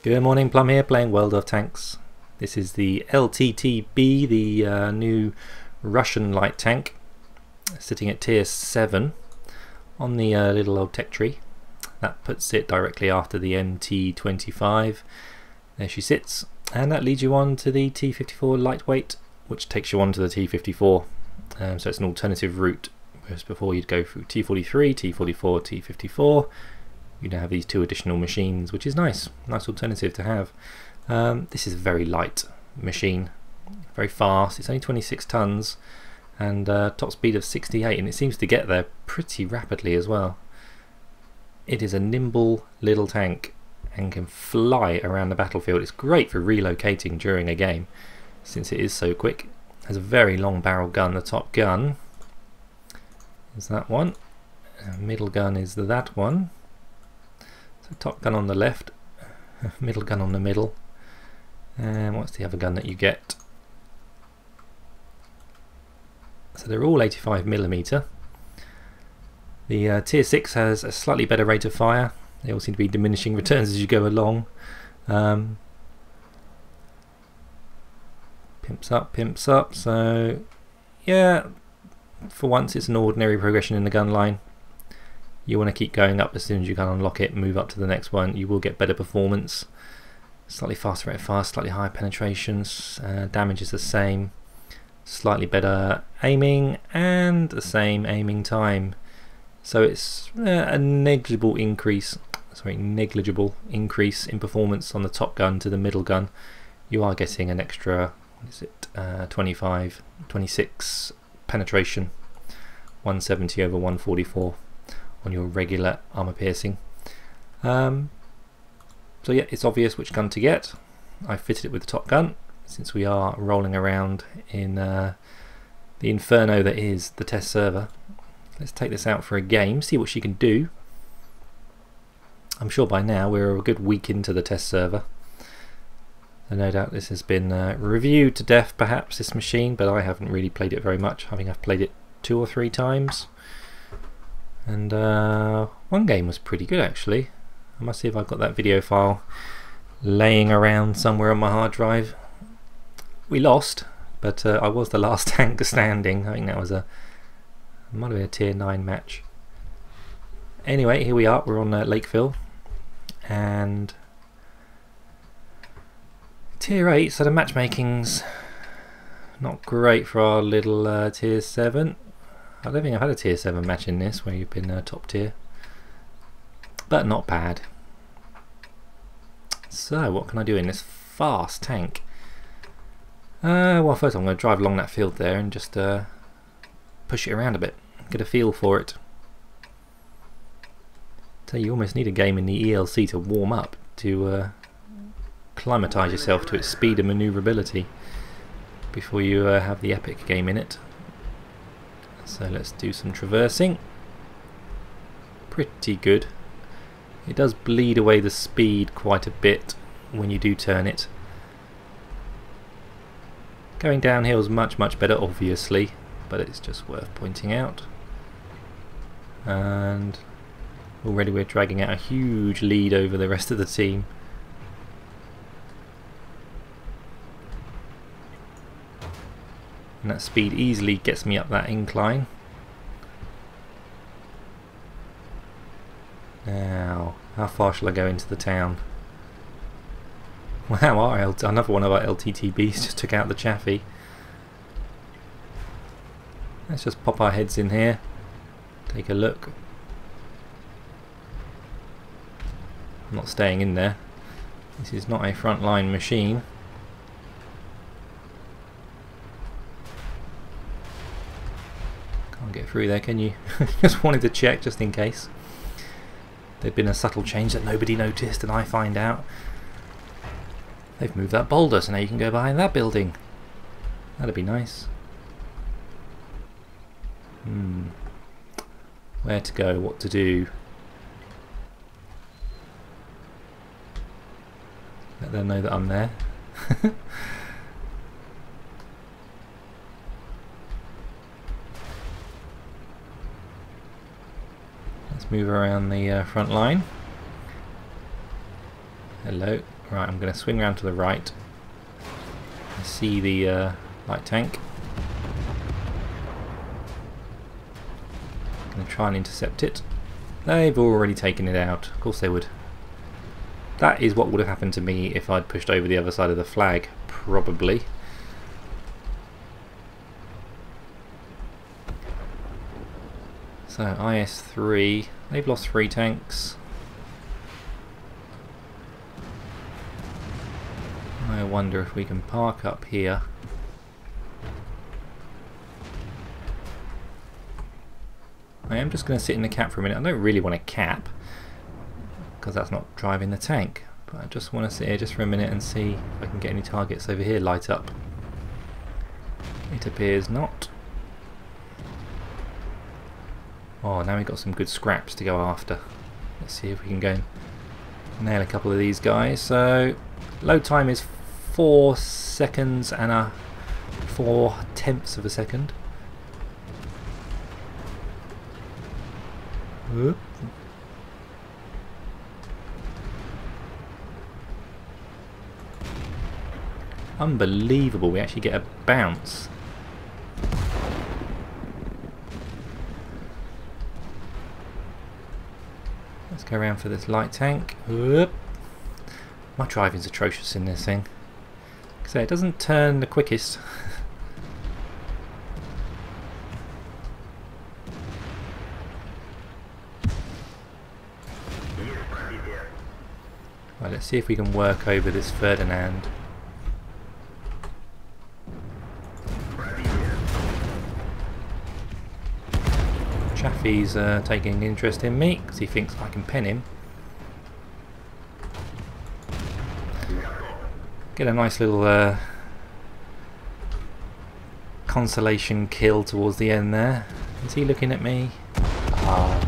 Good morning, Plum here, playing World of Tanks. This is the LTTB, the new Russian light tank, sitting at tier 7 on the little old tech tree. That puts it directly after the MT-25. There she sits, and that leads you on to the T-54 lightweight, which takes you on to the T-54. So it's an alternative route, whereas before you'd go through T-43, T-44, T-54. You now have these two additional machines, which is nice alternative to have. This is a very light machine, very fast. It's only 26 tons and top speed of 68, and it seems to get there pretty rapidly as well. It is a nimble little tank and can fly around the battlefield. It's great for relocating during a game since it is so quick. It has a very long barrel gun. The top gun is that one, middle gun is that one. So top gun on the left, middle gun on the middle, and what's the other gun that you get? So they're all 85mm. The tier 6 has a slightly better rate of fire. They all seem to be diminishing returns as you go along. Pimps up, so yeah, for once it's an ordinary progression in the gun line. You want to keep going up as soon as you can unlock it, move up to the next one. You will get better performance, slightly faster rate of fire, slightly higher penetrations, damage is the same, slightly better aiming and the same aiming time. So it's a negligible increase in performance on the top gun to the middle gun. You are getting an extra, what is it, 26 penetration, 170 over 144 on your regular armor piercing. So yeah, it's obvious which gun to get. I fitted it with the top gun since we are rolling around in the inferno that is the test server. Let's take this out for a game, see what she can do. I'm sure by now we're a good week into the test server, so no doubt this has been reviewed to death, perhaps, this machine, but I haven't really played it very much. I think I've played it 2 or 3 times. And one game was pretty good actually. I must see if I've got that video file laying around somewhere on my hard drive. We lost, but I was the last tank standing. I think that was might have been a tier 9 match. Anyway, here we are. We're on Lakeville, and tier 8. So the matchmaking's not great for our little tier 7. I don't think I've had a tier 7 match in this where you've been top tier, but not bad. So what can I do in this fast tank? Well, first I'm going to drive along that field there and just push it around a bit, get a feel for it. So you almost need a game in the ELC to warm up, to acclimatise yourself to its speed and manoeuvrability before you have the epic game in it. So let's do some traversing. Pretty good. It does bleed away the speed quite a bit when you do turn it. Going downhill is much better, obviously, but it's just worth pointing out. And already we're dragging out a huge lead over the rest of the team. And that speed easily gets me up that incline. Now, how far shall I go into the town? Wow, another one of our LTTBs just took out the Chaffee. Let's just pop our heads in here, take a look. I'm not staying in there. This is not a frontline machine. Can't get through there, can you? Just wanted to check just in case. There'd been a subtle change that nobody noticed, and I find out. They've moved that boulder, so now you can go behind that building. That'd be nice. Where to go, what to do. Let them know that I'm there. Let's move around the front line. Hello. Right, I'm going to swing round to the right. I see the light tank. I'm going to try and intercept it. They've already taken it out. Of course they would. That is what would have happened to me if I'd pushed over the other side of the flag, probably. So IS-3, they've lost 3 tanks. I wonder if we can park up here. I am just going to sit in the cap for a minute. I don't really want to cap, because that's not driving the tank. But I just want to sit here just for a minute and see if I can get any targets over here light up. It appears not. Oh, now we've got some good scraps to go after. Let's see if we can go and nail a couple of these guys. So, load time is 4 seconds and a 4/10 of a second. Whoop. Unbelievable, we actually get a bounce. Let's go around for this light tank. Whoop. My driving's atrocious in this thing. So it doesn't turn the quickest. Right, let's see if we can work over this Ferdinand. Chaffee's taking an interest in me because he thinks I can pen him. Get a nice little consolation kill towards the end there. Is he looking at me? Ah.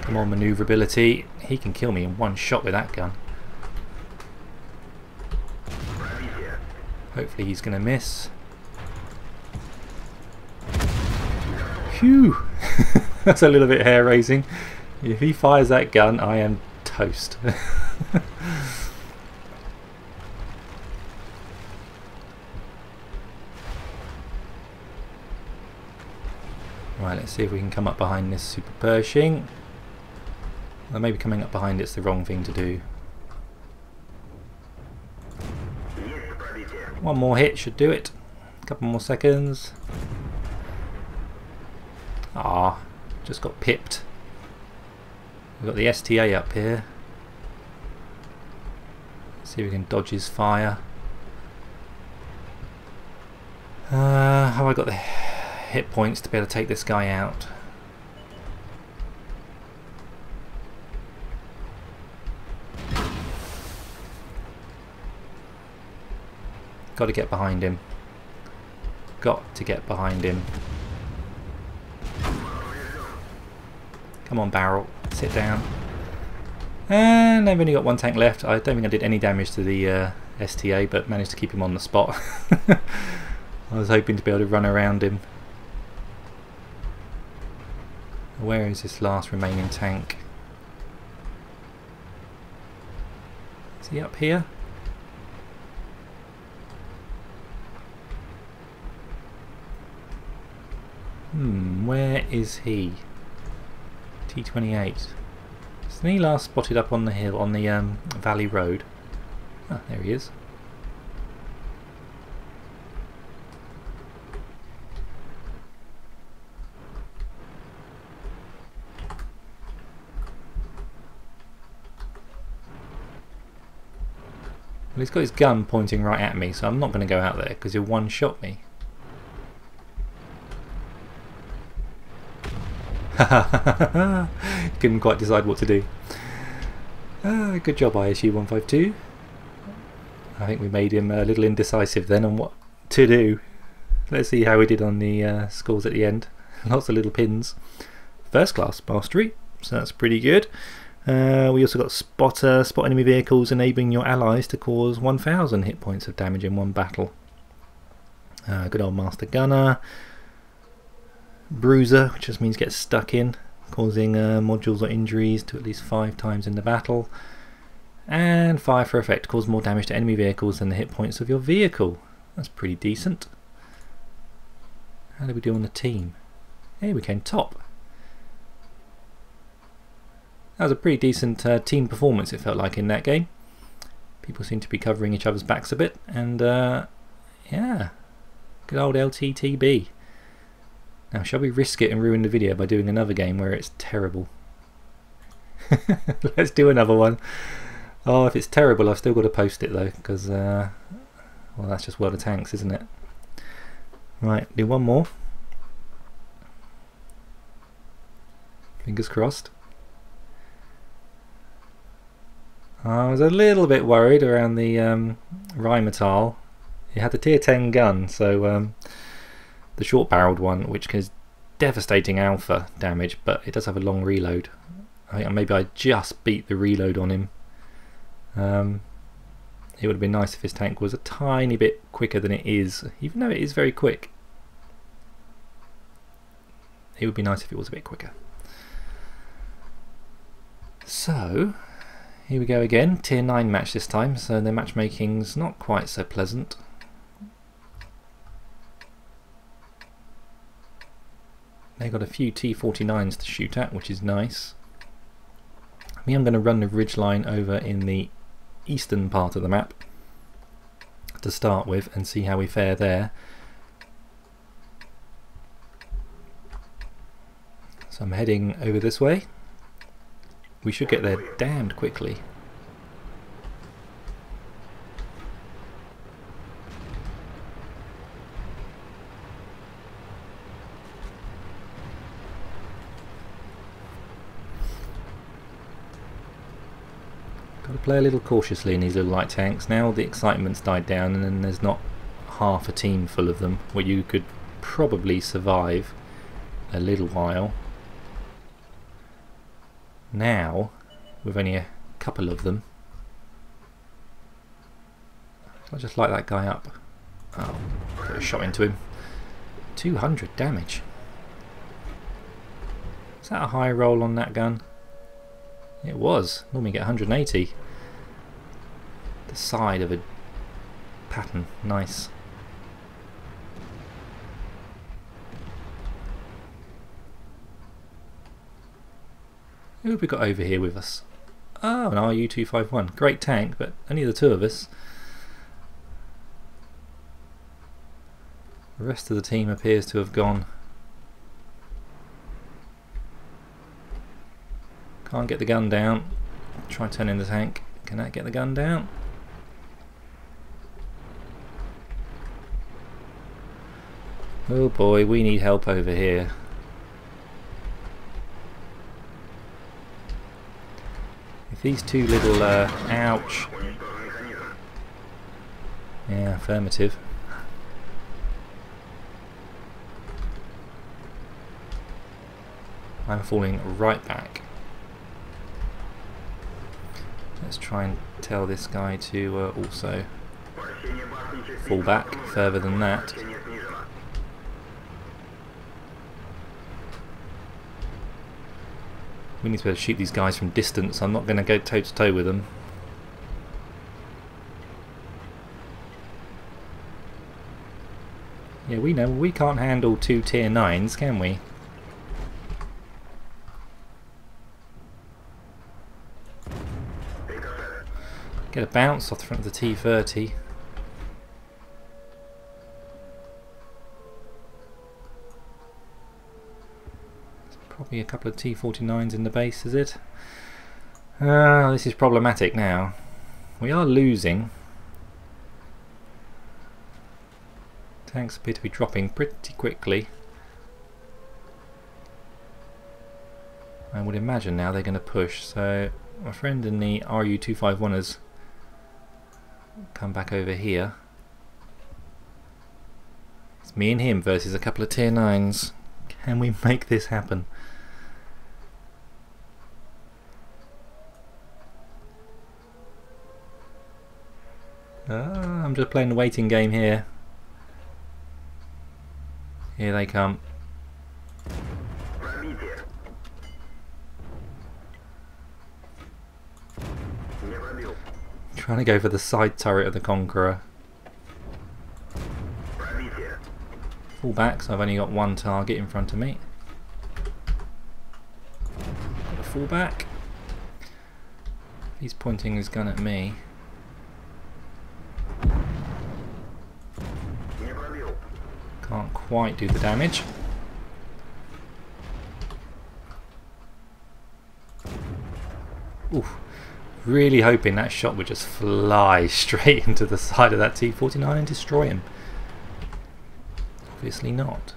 Come on, manoeuvrability. He can kill me in one shot with that gun. Hopefully he's going to miss. Phew! That's a little bit hair raising. If he fires that gun, I am toast. Right, let's see if we can come up behind this Super Pershing. Well, maybe coming up behind it's the wrong thing to do. One more hit should do it. A couple more seconds. Ah, just got pipped. We've got the STA up here. Let's see if we can dodge his fire. Have I got the hit points to be able to take this guy out? Got to get behind him. Got to get behind him. Come on, barrel. Sit down. And I've only got one tank left. I don't think I did any damage to the STA, but managed to keep him on the spot. I was hoping to be able to run around him. Where is this last remaining tank? Is he up here? Where is he? T28. Isn't he last spotted up on the hill, on the Valley Road? Ah, there he is. Well, he's got his gun pointing right at me, so I'm not going to go out there because he'll one-shot me. Couldn't quite decide what to do. Good job, ISU 152. I think we made him a little indecisive then on what to do. Let's see how we did on the scores at the end. Lots of little pins. First class mastery, so that's pretty good. We also got spot enemy vehicles, enabling your allies to cause 1,000 hit points of damage in one battle. Good old master gunner. Bruiser, which just means get stuck in, causing modules or injuries to at least 5 times in the battle. And Fire for effect, cause more damage to enemy vehicles than the hit points of your vehicle. That's pretty decent. How did we do on the team? Hey, we came top. That was a pretty decent team performance, it felt like, in that game. People seem to be covering each other's backs a bit, and yeah, good old LTTB. Now, shall we risk it and ruin the video by doing another game where it's terrible? Let's do another one. Oh, if it's terrible, I've still got to post it though, because well, that's just World of Tanks, isn't it? Right, do one more. Fingers crossed. I was a little bit worried around the Rheinmetall. It had the tier 10 gun, so the short barreled one, which has devastating alpha damage, but it does have a long reload. I think maybe I just beat the reload on him. It would have been nice if his tank was a tiny bit quicker than it is, even though it is very quick. It would be nice if it was a bit quicker. So, here we go again, tier 9 match this time, so the matchmaking's not quite so pleasant. They've got a few T-49s to shoot at, which is nice. Me, I'm going to run the ridgeline over in the eastern part of the map to start with and see how we fare there. So I'm heading over this way. We should get there damned quickly. Got to play a little cautiously in these little light tanks. Now the excitement's died down and then there's not half a team full of them, where you could probably survive a little while. Now, with only a couple of them, I just light that guy up. Oh, put a shot into him. 200 damage. Is that a high roll on that gun? It was. Normally get 180. The side of a pattern. Nice. Who have we got over here with us? Oh, an RU-251. Great tank, but only the 2 of us. The rest of the team appears to have gone. Can't get the gun down. Try turning the tank. Can that get the gun down? Oh boy, we need help over here. If these two little, ouch. Yeah, affirmative. I'm falling right back. Let's try and tell this guy to also fall back further than that. We need to be able to shoot these guys from distance. I'm not going to go toe to toe with them. Yeah, we know we can't handle 2 tier 9s, can we? Get a bounce off the front of the T-30. Probably a couple of T-49s in the base, is it? This is problematic now. We are losing. Tanks appear to be dropping pretty quickly. I would imagine now they're going to push, so my friend in the RU-251 has come back over here. It's me and him versus a couple of tier 9s. Can we make this happen? I'm just playing the waiting game here. Here they come. Trying to go for the side turret of the Conqueror. Fall back, so I've only got one target in front of me. Gotta fall back. He's pointing his gun at me. Can't quite do the damage. Oof. Really hoping that shot would just fly straight into the side of that T-49 and destroy him. Obviously not.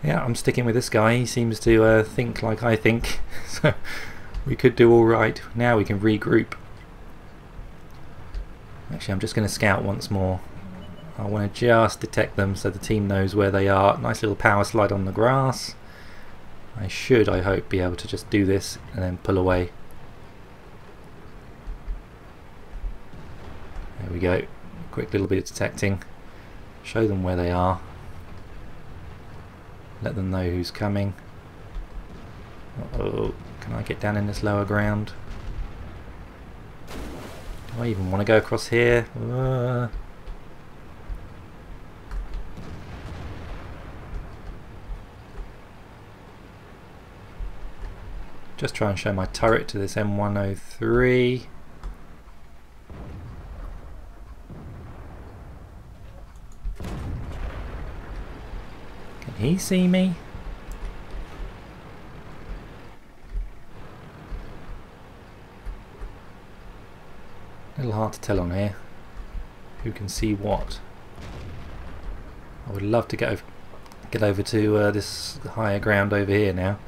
Yeah, I'm sticking with this guy. He seems to think like I think. So we could do alright. Now we can regroup. Actually, I'm just going to scout once more. I want to just detect them so the team knows where they are. Nice little power slide on the grass. I should, I hope, be able to just do this and then pull away. There we go. Quick little bit of detecting. Show them where they are. Let them know who's coming. Uh-oh. Can I get down in this lower ground? Do I even want to go across here? Just try and show my turret to this M103. Can he see me? A little hard to tell on here. Who can see what? I would love to get over to this higher ground over here now.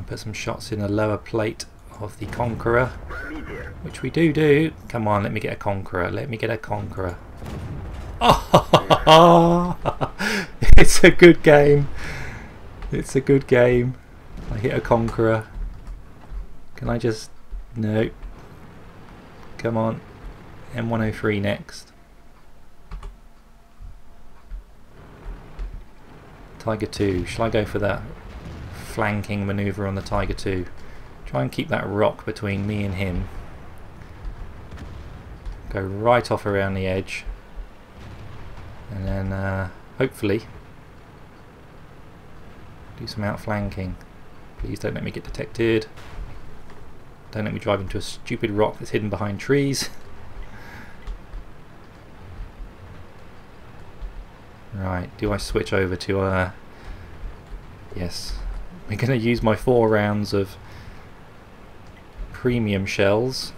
Put some shots in the lower plate of the Conqueror, which we do. Come on, let me get a Conqueror. Let me get a Conqueror. Oh, it's a good game. It's a good game. I hit a Conqueror. Can I just... No. Come on. M103 next. Tiger 2. Shall I go for that flanking manoeuvre on the Tiger 2? Try and keep that rock between me and him. Go right off around the edge. And then hopefully do some outflanking. Please don't let me get detected. Don't let me drive into a stupid rock that's hidden behind trees. Right, do I switch over to yes. We're going to use my 4 rounds of premium shells.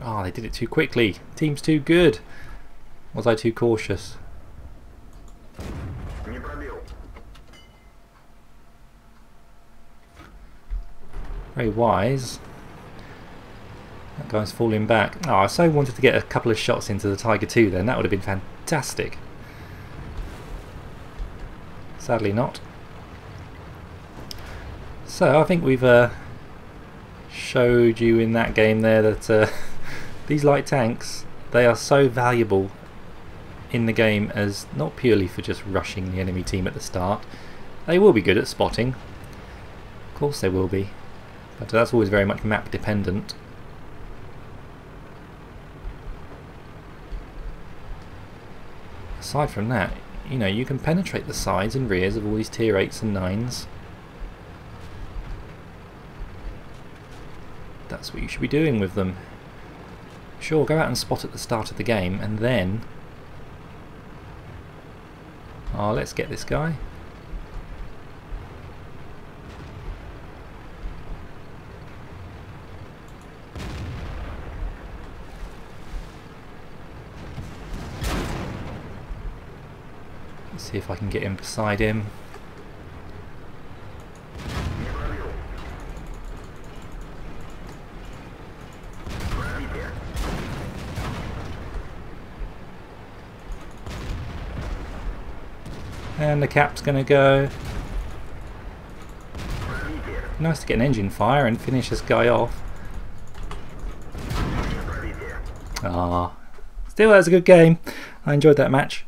Ah, they did it too quickly. Team's too good. Was I too cautious? Very wise. That guy's falling back. Oh, I so wanted to get a couple of shots into the Tiger 2 then. That would have been fantastic. Sadly not. So I think we've showed you in that game there that these light tanks, they are so valuable in the game as not purely for just rushing the enemy team at the start. They will be good at spotting. Of course they will be. But that's always very much map dependent. Aside from that, you know, you can penetrate the sides and rears of all these tier 8s and 9s. That's what you should be doing with them. Sure, go out and spot at the start of the game, and then... Oh, let's get this guy. Let's see if I can get in beside him. And the cap's going to go. Nice to get an engine fire and finish this guy off. Ah, still that's a good game. I enjoyed that match.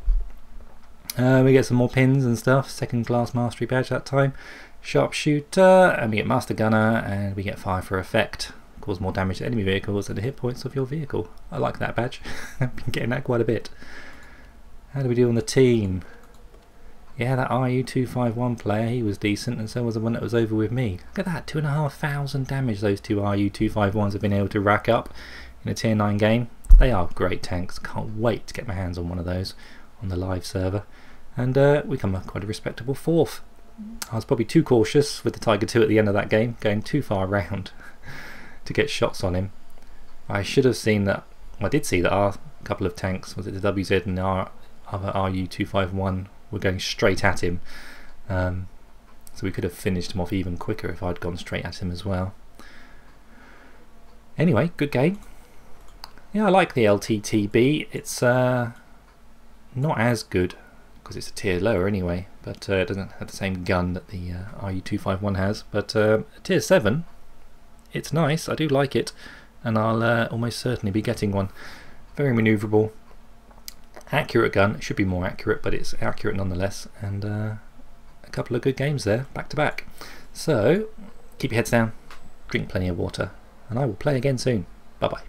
We get some more pins and stuff. Second class mastery badge that time. Sharpshooter, and we get master gunner, and we get fire for effect. Cause more damage to enemy vehicles and the hit points of your vehicle. I like that badge. I've been getting that quite a bit. How do we do on the team? Yeah, that RU251 player, he was decent, and so was the one that was over with me. Look at that, 2,500 damage those two RU251s have been able to rack up in a tier 9 game. They are great tanks. Can't wait to get my hands on one of those on the live server. And we come quite a respectable 4th. I was probably too cautious with the Tiger 2 at the end of that game, going too far around to get shots on him. I should have seen that. I did see that our couple of tanks, was it the WZ and our other RU251, were going straight at him. So we could have finished him off even quicker if I'd gone straight at him as well. Anyway, good game. Yeah, I like the LTTB. It's not as good because it's a tier lower anyway, but it doesn't have the same gun that the RU251 has. But tier 7, it's nice. I do like it, and I'll almost certainly be getting one. Very manoeuvrable, accurate gun. It should be more accurate, but it's accurate nonetheless. And a couple of good games there, back to back. So keep your heads down, drink plenty of water, and I will play again soon. Bye bye.